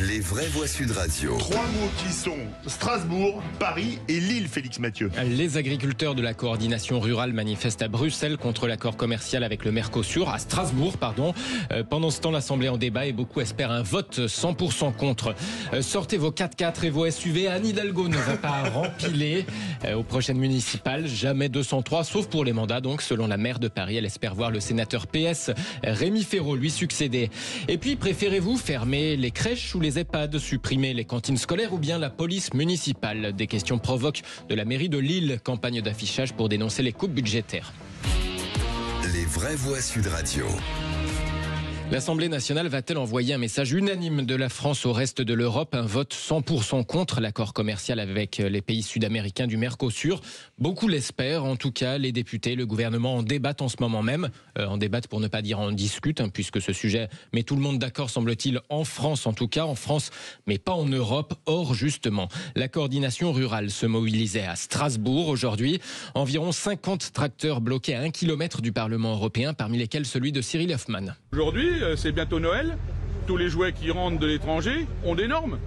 Les vraies voix Sud Radio. 3 mots qui sont Strasbourg, Paris et Lille, Félix Mathieu. Les agriculteurs de la coordination rurale manifestent à Bruxelles contre l'accord commercial avec le Mercosur, à Strasbourg, pardon. Pendant ce temps, l'Assemblée en débat et beaucoup espèrent un vote 100% contre. Sortez vos 4x4 et vos SUV. Anne Hidalgo ne va pas rempiler aux prochaines municipales. Jamais 203, sauf pour les mandats. Donc, selon la maire de Paris, elle espère voir le sénateur PS Rémi Féraud lui succéder. Et puis, préférez-vous fermer les crèches ou les EHPAD, supprimer les cantines scolaires ou bien la police municipale? Des questions provoquent de la mairie de Lille, campagne d'affichage pour dénoncer les coupes budgétaires. Les vraies voix Sud Radio. L'Assemblée nationale va-t-elle envoyer un message unanime de la France au reste de l'Europe? Un vote 100% contre l'accord commercial avec les pays sud-américains du Mercosur. Beaucoup l'espèrent. En tout cas, les députés, le gouvernement en débattent en ce moment même. En débattent pour ne pas dire en discutent, puisque ce sujet met tout le monde d'accord, semble-t-il, en France en tout cas. En France, mais pas en Europe. Or, justement, la coordination rurale se mobilisait à Strasbourg aujourd'hui. Environ 50 tracteurs bloqués à 1 km du Parlement européen, parmi lesquels celui de Cyril Hoffmann. Aujourd'hui, c'est bientôt Noël. Tous les jouets qui rentrent de l'étranger ont des normes.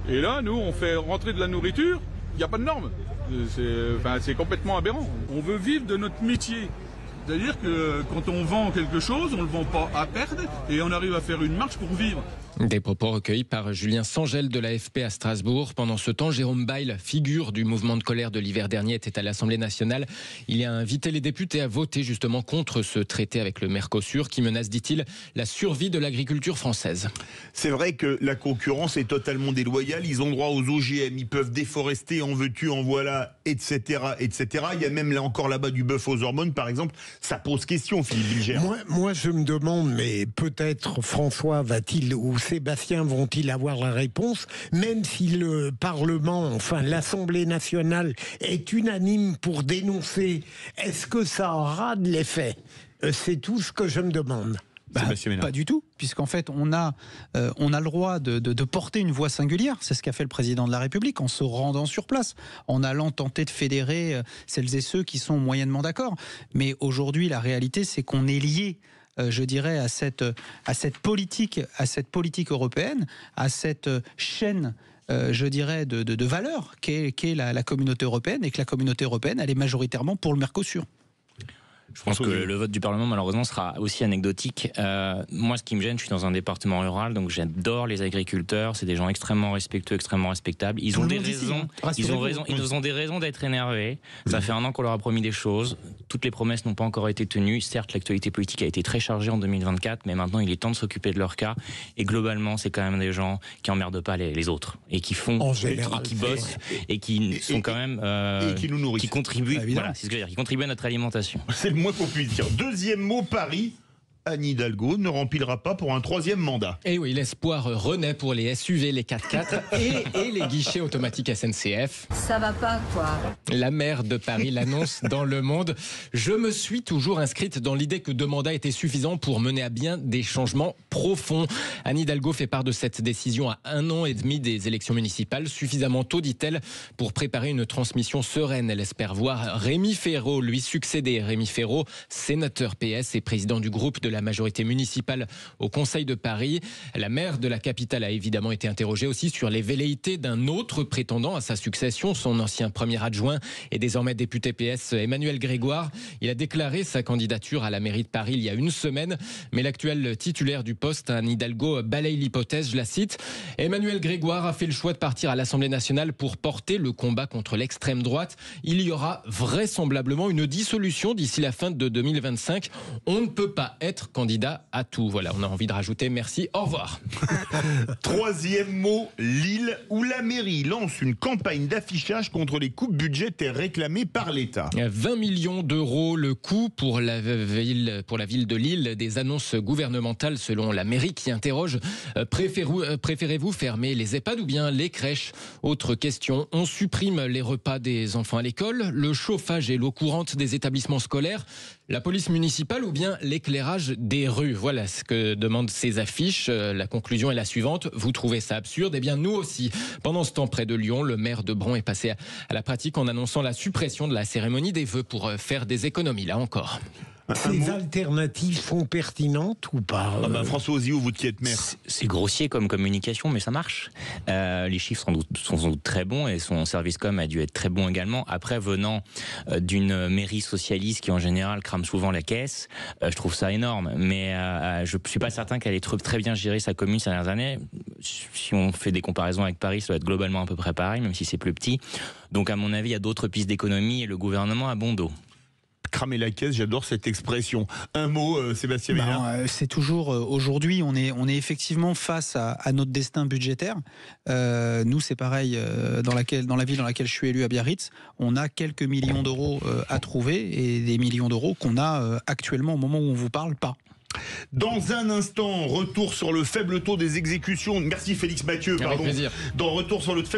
Et là, nous, on fait rentrer de la nourriture, il n'y a pas de normes. C'est complètement aberrant. On veut vivre de notre métier. C'est-à-dire que quand on vend quelque chose, on ne le vend pas à perdre et on arrive à faire une marche pour vivre. Des propos recueillis par Julien Sangel de l'AFP à Strasbourg. Pendant ce temps, Jérôme Bail, figure du mouvement de colère de l'hiver dernier, était à l'Assemblée nationale. Il a invité les députés à voter justement contre ce traité avec le Mercosur qui menace, dit-il, la survie de l'agriculture française. C'est vrai que la concurrence est totalement déloyale. Ils ont droit aux OGM, ils peuvent déforester, en veux-tu, en voilà, etc., etc. Il y a même là encore là-bas du bœuf aux hormones, par exemple. Ça pose question, Philippe Bilger. Moi, je me demande, mais peut-être François va-t-il ou Sébastien vont-ils avoir la réponse, même si le Parlement, enfin l'Assemblée nationale est unanime pour dénoncer, est-ce que ça aura de l'effet? C'est tout ce que je me demande. Pas du tout, puisqu'en fait on a le droit de porter une voix singulière. C'est ce qu'a fait le président de la République en se rendant sur place, en allant tenter de fédérer celles et ceux qui sont moyennement d'accord. Mais aujourd'hui, la réalité, c'est qu'on est lié, je dirais, à cette politique européenne, à cette chaîne, je dirais, de valeurs qu'est la communauté européenne, et que la communauté européenne, elle est majoritairement pour le Mercosur. Je pense que le vote du Parlement, malheureusement, sera aussi anecdotique. Moi, ce qui me gêne, je suis dans un département rural, donc j'adore les agriculteurs. C'est des gens extrêmement respectueux, extrêmement respectables. Ils ont des raisons. Ils ont des raisons d'être énervés. Ça fait 1 an qu'on leur a promis des choses. Toutes les promesses n'ont pas encore été tenues. Certes, l'actualité politique a été très chargée en 2024, mais maintenant, il est temps de s'occuper de leur cas. Et globalement, c'est quand même des gens qui emmerdent pas les autres et qui font, en général, qui bossent et qui sont quand même et qui nous nourrissent, qui contribuent. Voilà, c'est ce que je veux dire, qui contribuent à notre alimentation. C'est le moins qu'on puisse dire. Deuxième mot, Paris. Anne Hidalgo ne remplira pas pour un 3e mandat. Et oui, l'espoir renaît pour les SUV, les 4x4 et les guichets automatiques SNCF. Ça va pas, quoi. La maire de Paris l'annonce dans Le Monde. Je me suis toujours inscrite dans l'idée que 2 mandats étaient suffisants pour mener à bien des changements profonds. Anne Hidalgo fait part de cette décision à 1 an et demi des élections municipales, suffisamment tôt, dit-elle, pour préparer une transmission sereine. Elle espère voir Rémi Féraud lui succéder. Rémi Féraud, sénateur PS et président du groupe de la majorité municipale au Conseil de Paris. La maire de la capitale a évidemment été interrogée aussi sur les velléités d'un autre prétendant à sa succession, son ancien premier adjoint et désormais député PS, Emmanuel Grégoire. Il a déclaré sa candidature à la mairie de Paris il y a 1 semaine, mais l'actuel titulaire du poste, Anne Hidalgo, balaye l'hypothèse, je la cite. Emmanuel Grégoire a fait le choix de partir à l'Assemblée nationale pour porter le combat contre l'extrême droite. Il y aura vraisemblablement une dissolution d'ici la fin de 2025. On ne peut pas être candidat à tout. Voilà, on a envie de rajouter merci, au revoir. 3e mot, Lille, où la mairie lance une campagne d'affichage contre les coupes budgétaires réclamées par l'État. 20 millions d'euros le coût pour la ville de Lille. Des annonces gouvernementales selon la mairie qui interroge. Préférez-vous fermer les EHPAD ou bien les crèches? Autre question, on supprime les repas des enfants à l'école, le chauffage et l'eau courante des établissements scolaires, la police municipale ou bien l'éclairage des rues? Voilà ce que demandent ces affiches. La conclusion est la suivante. Vous trouvez ça absurde? Eh bien, nous aussi. Pendant ce temps, près de Lyon, le maire de Bron est passé à la pratique en annonçant la suppression de la cérémonie des vœux pour faire des économies, là encore. Ces alternatives sont pertinentes ou pas François Ozio, vous qui êtes maire. C'est grossier comme communication, mais ça marche. Les chiffres sont sans doute très bons et son service com a dû être très bon également. Après, venant d'une mairie socialiste qui en général crame souvent la caisse, je trouve ça énorme. Mais je ne suis pas certain qu'elle ait très bien géré sa commune ces dernières années. Si on fait des comparaisons avec Paris, ça doit être globalement à peu près pareil, même si c'est plus petit. Donc à mon avis, il y a d'autres pistes d'économie et le gouvernement a bon dos. Cramer la caisse, j'adore cette expression. Un mot, Sébastien Ménard. C'est toujours aujourd'hui, on est effectivement face à notre destin budgétaire. Nous, c'est pareil dans la ville dans laquelle je suis élu à Biarritz, on a quelques millions d'euros à trouver et des millions d'euros qu'on a actuellement au moment où on vous parle pas. Dans un instant, retour sur le faible taux des exécutions. Merci Félix Mathieu. Avec plaisir. Retour sur le faible